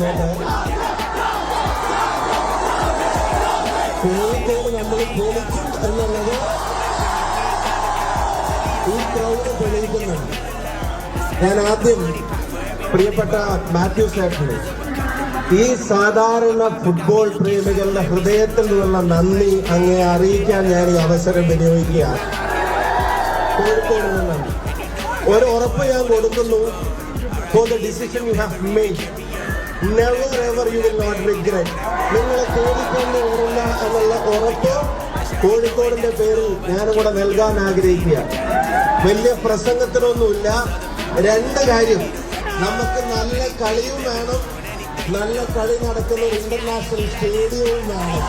നിന്നോട്ടെ. കോഴിക്കോട് നമ്മൾ പൊളിക്കും എന്നുള്ളത് ഈ ക്രൗഡ് തെളിയിക്കുന്നുണ്ട്. ഞാൻ ആദ്യം പ്രിയപ്പെട്ട മാത്യു സേട്ടന് ഈ സാധാരണ ഫുട്ബോൾ പ്രേമികളുടെ ഹൃദയത്തിൽ നിന്നുള്ള നന്ദി അങ്ങേ അറിയിക്കാൻ ഞാൻ ഈ അവസരം വിനിയോഗിക്കുകയാണ്. കോഴിക്കോട് നിന്നാണ് ഒരു ഉറപ്പ് ഞാൻ കൊടുക്കുന്നു. For the decision you have made, never ever you will not regret. നിങ്ങൾ കോഴിക്കോട് വരില്ല എന്നുള്ള ഉറപ്പ് കോഴിക്കോടിന്റെ പേരിൽ ഞാനും കൂടെ നൽകാൻ ആഗ്രഹിക്കുക. വലിയ പ്രസംഗത്തിനൊന്നുമില്ല. രണ്ട് കാര്യം, നമുക്ക് നല്ല കളിയും വേണം, നല്ല കളി നടക്കുന്ന ഒരു ഇന്റർനാഷണൽ സ്റ്റേഡിയവും വേണം.